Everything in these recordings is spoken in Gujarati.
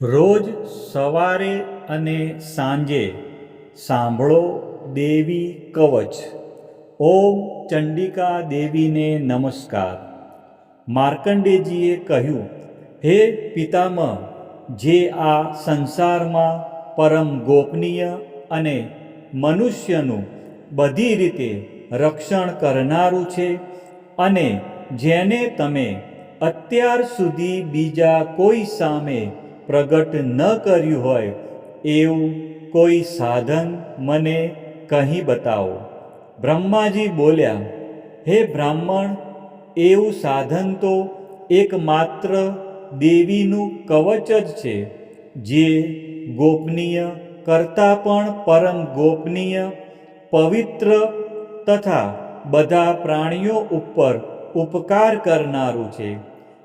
રોજ સવારે અને સાંજે સાંભળો દેવી કવચ. ઓમ ચંડિકા દેવીને નમસ્કાર. માર્કંડેયજીએ કહ્યું, હે પિતામહ, જે આ સંસારમાં પરમ ગોપનીય અને મનુષ્યનું બધી રીતે રક્ષણ કરનારું છે અને જેને તમે અત્યાર સુધી બીજા કોઈ સામે પ્રગટ ન કર્યું હોય એવું કોઈ સાધન મને કહી બતાવો. બ્રહ્માજી બોલ્યા, હે બ્રાહ્મણ, એવું સાધન તો એકમાત્ર દેવીનું કવચ જ છે, જે ગોપનીય કરતાં પણ પરમ ગોપનીય, પવિત્ર તથા બધા પ્રાણીઓ ઉપર ઉપકાર કરનારું છે.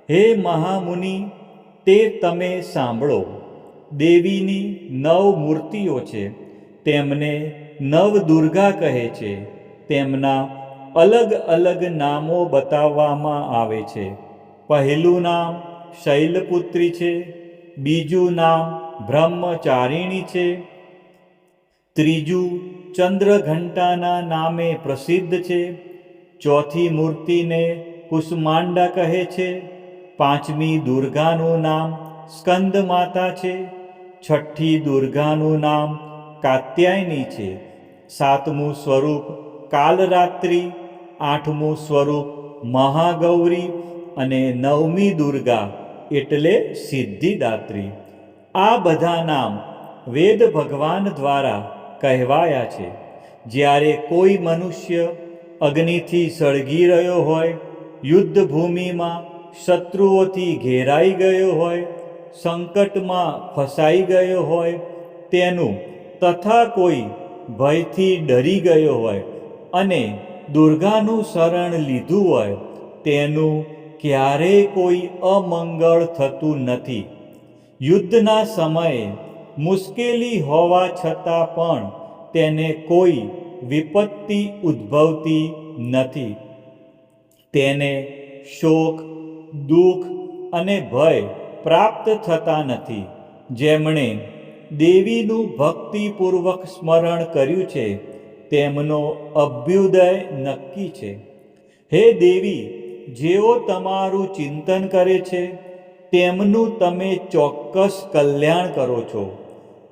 હે મહામુનિ, તે તમે સાંભળો. દેવીની 9 મૂર્તિઓ છે. તેમને નવદુર્ગા કહે છે. તેમના અલગ અલગ નામો બતાવવામાં આવે છે. પહેલું નામ શૈલપુત્રી છે, બીજું નામ બ્રહ્મચારિણી છે, ત્રીજું ચંદ્રઘંટાના નામે પ્રસિદ્ધ છે, ચોથી મૂર્તિને કુષ્માંડા કહે છે, પાંચમી દુર્ગાનું નામ સ્કંદ માતા છે, છઠ્ઠી દુર્ગાનું નામ કાત્યાયની છે, સાતમું સ્વરૂપ કાલરાત્રિ, આઠમું સ્વરૂપ મહાગૌરી અને નવમી દુર્ગા એટલે સિદ્ધિદાત્રી. આ બધા નામ વેદ ભગવાન દ્વારા કહેવાયા છે. જ્યારે કોઈ મનુષ્ય અગ્નિથી સળગી રહ્યો હોય, યુદ્ધભૂમિમાં શત્રુઓથી ઘેરાઈ ગયો હોય, સંકટમાં ફસાઈ ગયો હોય, તેનું તથા કોઈ ભયથી ડરી ગયો હોય અને દુર્ગાનું શરણ લીધું હોય, તેનું ક્યારેય કોઈ અમંગળ થતું નથી. યુદ્ધના સમયે મુશ્કેલી હોવા છતાં પણ તેને કોઈ વિપત્તિ ઉદ્ભવતી નથી. તેને શોક, દુઃખ અને ભય પ્રાપ્ત થતા નથી. જેમણે દેવીનું ભક્તિપૂર્વક સ્મરણ કર્યું છે, તેમનો અભ્યુદય નક્કી છે. હે દેવી, જેઓ તમારું ચિંતન કરે છે, તેમનું તમે ચોક્કસ કલ્યાણ કરો છો.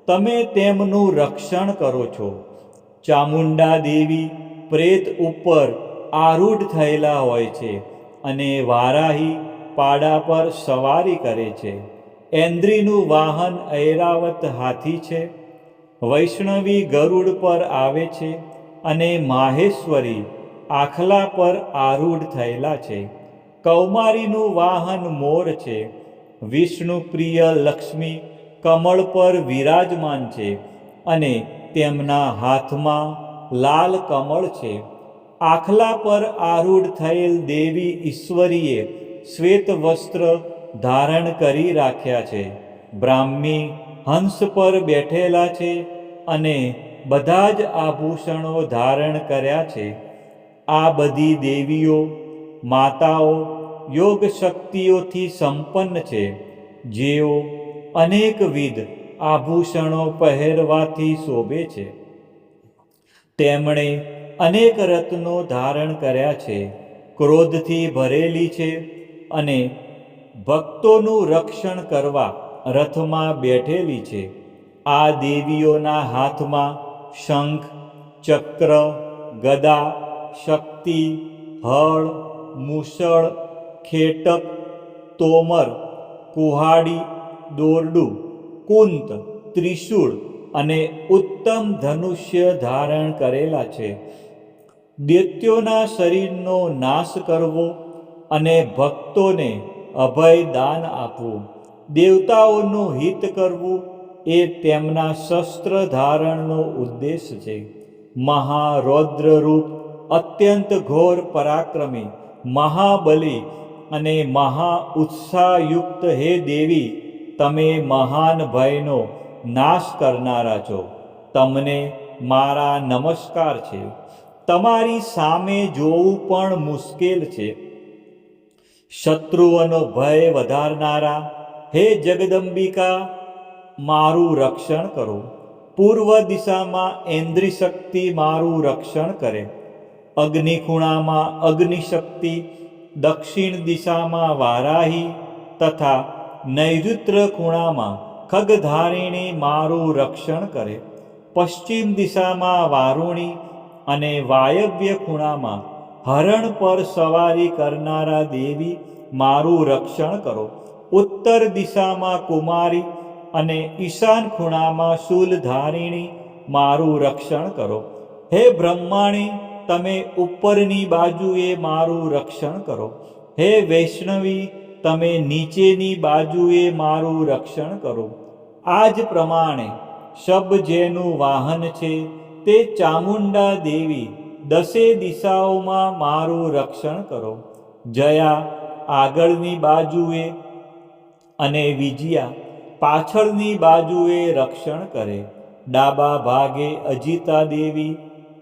તમે તેમનું રક્ષણ કરો છો. ચામુંડા દેવી પ્રેત ઉપર આરૂઢ થયેલા હોય છે અને વારાહી પાડા પર સવારી કરે છે. ઐન્દ્રીનું વાહન ઐરાવત હાથી છે. વૈષ્ણવી ગરુડ પર આવે છે અને માહેશ્વરી આખલા પર આરૂઢ થયેલા છે. કૌમારીનું વાહન મોર છે. વિષ્ણુ પ્રિય લક્ષ્મી કમળ પર વિરાજમાન છે અને તેમના હાથમાં લાલ કમળ છે. આખલા પર આરૂઢ થયેલ દેવી ઈશ્વરીએ શ્વેત વસ્ત્ર ધારણ કરી રાખ્યા છે. બ્રાહ્મી હંસ પર બેઠેલા છે અને બધા જ આભૂષણો ધારણ કર્યા છે. આ બધી દેવીઓ માતાઓ યોગ શક્તિઓથી સંપન્ન છે, જેઓ અનેકવિધ આભૂષણો પહેરવાથી શોભે છે. તેમણે અનેક રત્નો ધારણ કર્યા છે, ક્રોધથી ભરેલી છે અને ભક્તોનું રક્ષણ કરવા રથમાં બેઠેલી છે. આ દેવીઓના હાથમાં શંખ, ચક્ર, ગદા, શક્તિ, હળ, મૂષળ, ખેટક, તોમર, કુહાડી, દોરડું, કુંત, ત્રિશૂળ અને ઉત્તમ ધનુષ્ય ધારણ કરેલા છે. દૈત્યોના શરીરનો નાશ કરવો અને ભક્તોને અભય દાન આપવું, દેવતાઓનું હિત કરવું એ તેમના શસ્ત્ર ધારણનો ઉદ્દેશ છે. મહારૌદ્ર રૂપ, અત્યંત ઘોર પરાક્રમી, મહાબલી અને મહા ઉત્સાહયુક્ત હે દેવી, તમે મહાન ભયનો નાશ કરનારા છો. તમને મારા નમસ્કાર છે. તમારી સામે જોવું પણ મુશ્કેલ છે. શત્રુઓનો ભય વધારનારા હે જગદંબિકા, મારું રક્ષણ કરો. પૂર્વ દિશામાં ઇન્દ્રિશક્તિ મારું રક્ષણ કરે. અગ્નિ ખૂણામાં અગ્નિશક્તિ, દક્ષિણ દિશામાં વારાહી તથા નૈઋત્ય ખૂણામાં ખગધારિણી મારું રક્ષણ કરે. પશ્ચિમ દિશામાં વારુણી અને વાયવ્ય ખૂણામાં હરણ પર સવારી કરનારા દેવી મારું રક્ષણ કરો. ઉત્તર દિશામાં કુમારી અને ઈશાન ખૂણામાં શૂલધારિણી મારું રક્ષણ કરો. હે બ્રહ્માણી, તમે ઉપરની બાજુએ મારું રક્ષણ કરો. હે વૈષ્ણવી, તમે નીચેની બાજુએ મારું રક્ષણ કરો. આ જ પ્રમાણે શબ જેનું વાહન છે તે ચામુંડા દેવી દસે દિશાઓમાં મારું રક્ષણ કરો. જયા આગળની બાજુએ અને વિજયા પાછળની બાજુએ રક્ષણ કરે. ડાબા ભાગે અજિતા દેવી,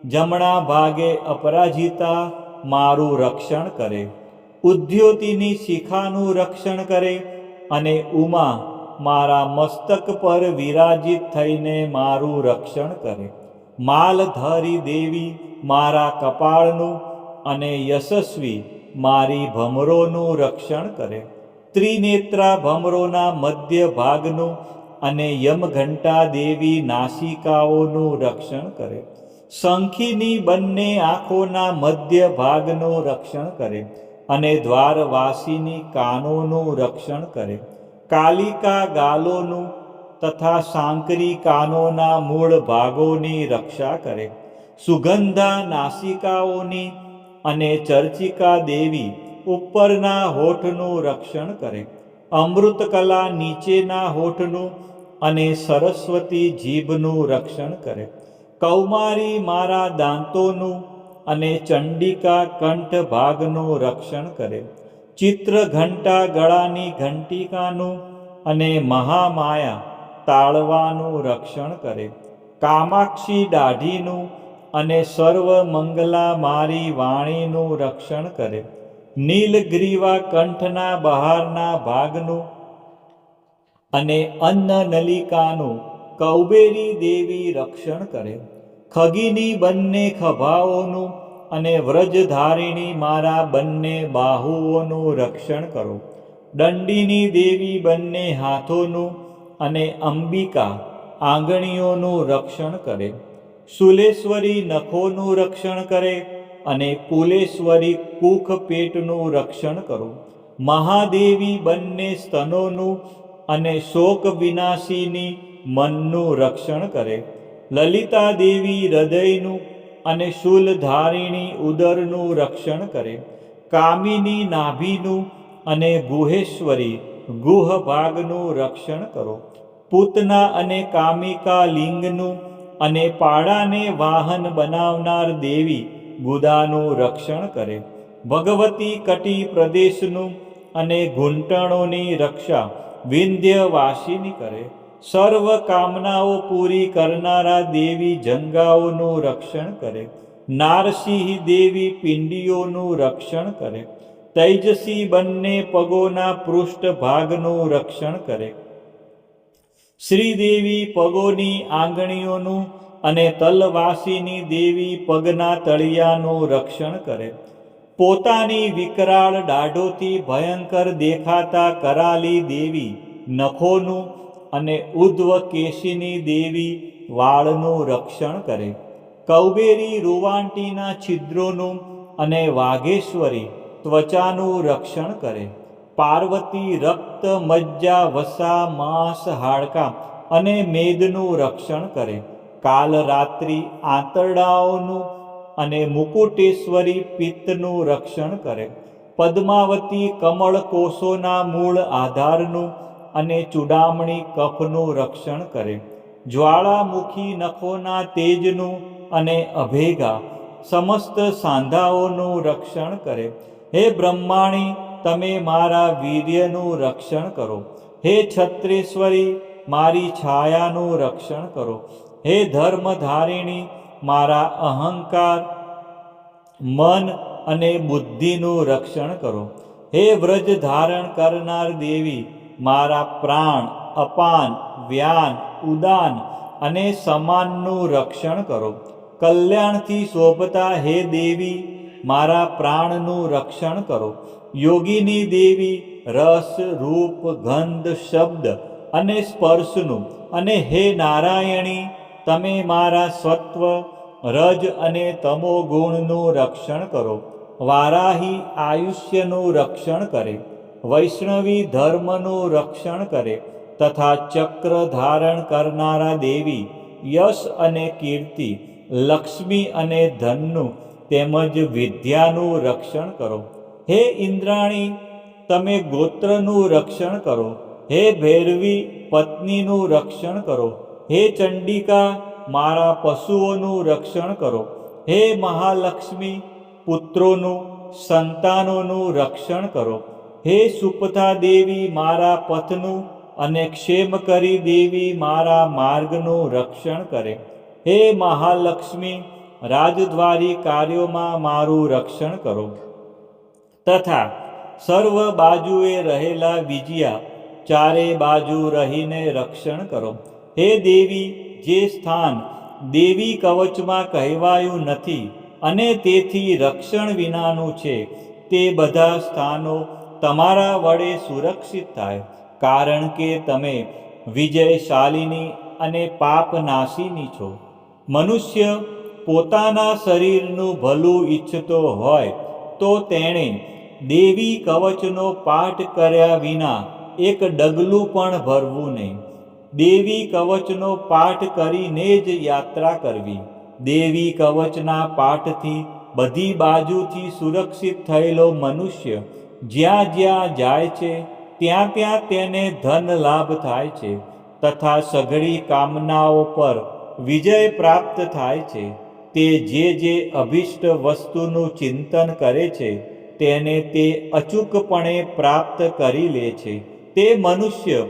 જમણા ભાગે અપરાજિતા મારું રક્ષણ કરે. ઉદ્યોતિની શિખાનું રક્ષણ કરે અને ઉમા મારા મસ્તક પર વિરાજિત થઈને મારું રક્ષણ કરે. માલધારી દેવી મારા કપાળનું અને યશસ્વી મારી ભમરોનું રક્ષણ કરે. ત્રિનેત્રા ભમરોના મધ્ય ભાગનું અને યમઘંટા દેવી નાસિકાઓનું રક્ષણ કરે. શંખીની બંને આંખોના મધ્ય ભાગનું રક્ષણ કરે અને દ્વારવાસીની કાનોનું રક્ષણ કરે. કાલિકા ગાલોનું તથા સાંકરી કાનોના મૂળ ભાગોની રક્ષા કરે. સુગંધા નાસિકાઓની અને ચર્ચિકા દેવી ઉપરના હોઠનું રક્ષણ કરે. અમૃતકલા નીચેના હોઠનું અને સરસ્વતી જીભનું રક્ષણ કરે. કૌમારી મારા દાંતોનું અને ચંડિકા કંઠ ભાગનું રક્ષણ કરે. ચિત્રઘંટા ગળાની ઘંટિકાનું અને મહામાયા તાળવાનું રક્ષણ કરે. કામાક્ષી દાઢીનું અને સર્વ મંગલા મારી વાણીનું રક્ષણ કરે. નીલગ્રીવા કંઠના બહારના ભાગનું અને અન્ન નલિકાનું કૌબેરી દેવી રક્ષણ કરે. ખગીની બંને ખભાઓનું અને વ્રજધારિણી મારા બંને બાહુઓનું રક્ષણ કરો. દંડીની દેવી બંને હાથોનું અને અંબિકા આંગળીઓનું રક્ષણ કરે. શૂલેશ્વરી નખોનું રક્ષણ કરે અને કુલેશ્વરી કુખ પેટનું રક્ષણ કરો. મહાદેવી બંને સ્તનોનું અને શોક વિનાશીની મનનું રક્ષણ કરે. લલિતા દેવી હૃદયનું અને શૂલધારિણી ઉદરનું રક્ષણ કરે. કામિની નાભીનું અને ગુહેશ્વરી ગુહ ભાગનું રક્ષણ કરો. પૂતના અને કામિકા લિંગનું અને પાડાને વાહન બનાવનાર દેવી ગુદાનું રક્ષણ કરે. ભગવતી કટી પ્રદેશનું અને ઘૂંટણોની રક્ષા વિંધ્યવાસીની કરે. સર્વ કામનાઓ પૂરી કરનારા દેવી જંગાઓનું રક્ષણ કરે. નારસિંહ દેવી પિંડીઓનું રક્ષણ કરે. તૈજસી બંને પગોના પૃષ્ઠ ભાગનું રક્ષણ કરે. શ્રીદેવી પગોની આંગળીઓનું અને તલવાસીની દેવી પગના તળિયાનું રક્ષણ કરે. પોતાની વિકરાળ દાઢોથી ભયંકર દેખાતા કરાલી દેવી નખોનું અને ઉદ્ધવ કેશિની દેવી વાળનું રક્ષણ કરે. કૌબેરી રૂવાંટીના છિદ્રોનું અને વાઘેશ્વરી ત્વચાનું રક્ષણ કરે. પાર્વતી રક્ત, મજ્જા, વસા, માંસ, હાડકાં અને મેદનું રક્ષણ કરે. કાલરાત્રિ આંતરડાઓનું અને મુકુટેશ્વરી પિત્તનું રક્ષણ કરે. પદ્માવતી કમળ કોષોના મૂળ આધારનું અને ચૂડામણી કફનું રક્ષણ કરે. જ્વાળામુખી નખોના તેજનું અને અભેગા સમસ્ત સાંધાઓનું રક્ષણ કરે. હે બ્રહ્માણી, તમે મારા વીર્યનું રક્ષણ કરો. હે છત્રેશ્વરી, મારી છાયાનું રક્ષણ કરો. હે ધર્મધારિણી, મારા અહંકાર, મન અને બુદ્ધિનું રક્ષણ કરો. હે વ્રજ ધારણ કરનાર દેવી, મારા પ્રાણ અપાન, વ્યાન, ઉદાન અને સમાનનું રક્ષણ કરો. કલ્યાણથી શોભતા હે દેવી મારા પ્રાણનું રક્ષણ કરો. યોગીની દેવી રસ, રૂપ, ગંધ, શબ્દ અને સ્પર્શનું, અને હે નારાયણી તમે મારા સત્વ, રજ અને તમો ગુણનું રક્ષણ કરો. વારાહી આયુષ્યનું રક્ષણ કરે, વૈષ્ણવી ધર્મનું રક્ષણ કરે, તથા ચક્ર ધારણ કરનારા દેવી યશ અને કીર્તિ, લક્ષ્મી અને ધનનું તેમજ વિદ્યાનું રક્ષણ કરો. હે ઇન્દ્રાણી તમે ગોત્રનું રક્ષણ કરો. હે ભૈરવી પત્નીનું રક્ષણ કરો. હે ચંડિકા મારા પશુઓનું રક્ષણ કરો. હે મહાલક્ષ્મી પુત્રોનું, સંતાનોનું રક્ષણ કરો. હે સુપથા દેવી મારા પથનું, અને ક્ષેમકરી દેવી મારા માર્ગનું રક્ષણ કરે. હે મહાલક્ષ્મી રાજદ્વારી કાર્યોમાં મારું રક્ષણ કરો. તથા સર્વ બાજુએ રહેલા વિજયા ચારે બાજુ રહીને રક્ષણ કરો. હે દેવી જે સ્થાન દેવી કવચમાં કહેવાયું નથી અને તેથી રક્ષણ વિનાનું છે, તે બધા સ્થાનો તમારા વડે સુરક્ષિત થાય, કારણ કે તમે વિજયશાલિની અને પાપનાશીની છો. મનુષ્ય પોતાના શરીરનું ભલું ઈચ્છતો હોય તો તેણે દેવી કવચનો પાઠ કર્યા વિના એક ડગલું પણ ભરવું નહીં. દેવી કવચનો પાઠ કરીને જ યાત્રા કરવી. દેવી કવચના પાઠથી બધી બાજુથી સુરક્ષિત થયેલો મનુષ્ય જ્યાં જ્યાં જાય છે ત્યાં ત્યાં તેને ધન લાભ થાય છે, તથા સઘળી કામનાઓ પર વિજય પ્રાપ્ત થાય છે. તે જે અભિષ્ટ વસ્તુનું ચિંતન કરે છે તેને તે અચૂકપણે પ્રાપ્ત કરી લે છે. તે મનુષ્ય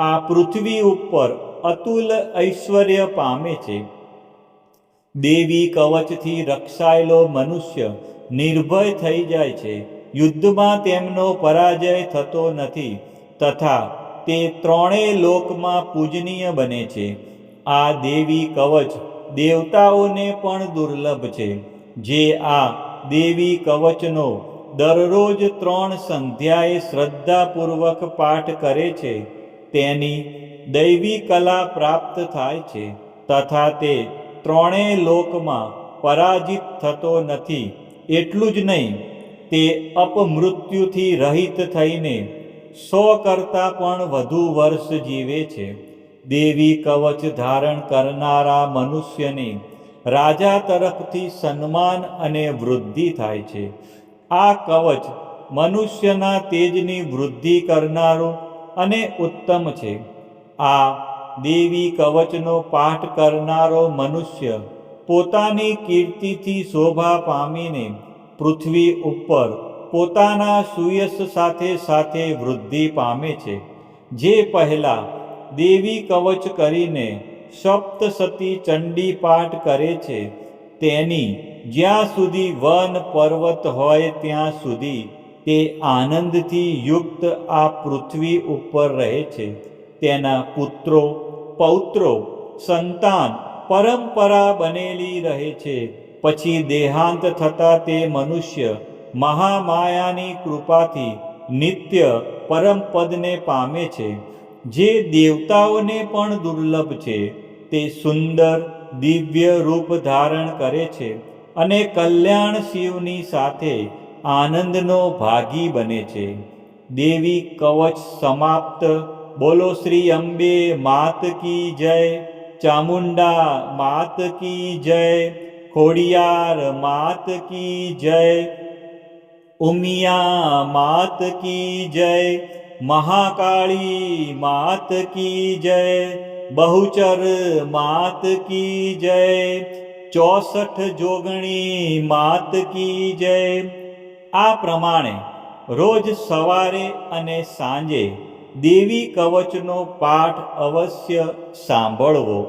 આ પૃથ્વી ઉપર અતુલ ઐશ્વર્ય પામે છે. દેવી કવચથી રક્ષાયેલો મનુષ્ય નિર્ભય થઈ જાય છે. યુદ્ધમાં તેમનો પરાજય થતો નથી, તથા તે ત્રણેય લોકમાં પૂજનીય બને છે. આ દેવી કવચ દેવતાઓને પણ દુર્લભ છે. જે આ દેવી કવચનો દરરોજ 3 સંધ્યાએ શ્રદ્ધાપૂર્વક પાઠ કરે છે તેની દૈવી કલા પ્રાપ્ત થાય છે, તથા તે ત્રણેય લોકમાં પરાજિત થતો નથી. એટલું જ નહીં, તે અપમૃત્યુથી રહિત થઈને 100 કરતાં પણ વધુ વર્ષ જીવે છે. દેવી કવચ ધારણ કરનારા મનુષ્યને રાજા તરફથી સન્માન અને વૃદ્ધિ થાય છે. આ કવચ મનુષ્યના તેજની વૃદ્ધિ કરનારું અને ઉત્તમ છે. આ દેવી કવચનો પાઠ કરનારો મનુષ્ય પોતાની કીર્તિથી શોભા પામીને પૃથ્વી ઉપર પોતાના સુયશ સાથે સાથે વૃદ્ધિ પામે છે. જે પહેલાં દેવી કવચ કરીને સપ્તસતી ચંડી પાઠ કરે છે, તેની જ્યાં સુધી વન પર્વત હોય ત્યાં સુધી તે આનંદથી યુક્ત આ પૃથ્વી ઉપર રહે છે. તેના પુત્રો, પૌત્રો, સંતાન પરંપરા બનેલી રહે છે. પછી દેહાંત થતાં તે મનુષ્ય મહામાયાની કૃપાથી નિત્ય પરમપદને પામે છે. જે દેવતાઓને પણ દુર્લભ છે. તે સુંદર દિવ્ય રૂપ ધારણ કરે છે અને કલ્યાણ શિવની સાથે આનંદનો ભાગી બને છે. દેવી કવચ સમાપ્ત. બોલો શ્રી અંબે માત કી જય, ચામુંડા માત કી જય, ખોડિયાર માત કી જય, ઉમિયા માત કી જય, મહાકાળી માત કી જય, બહુચર માત કી જય, 64 જોગણી માત કી જય. આ પ્રમાણે રોજ સવારે અને સાંજે દેવી કવચનો પાઠ અવશ્ય સાંભળવો.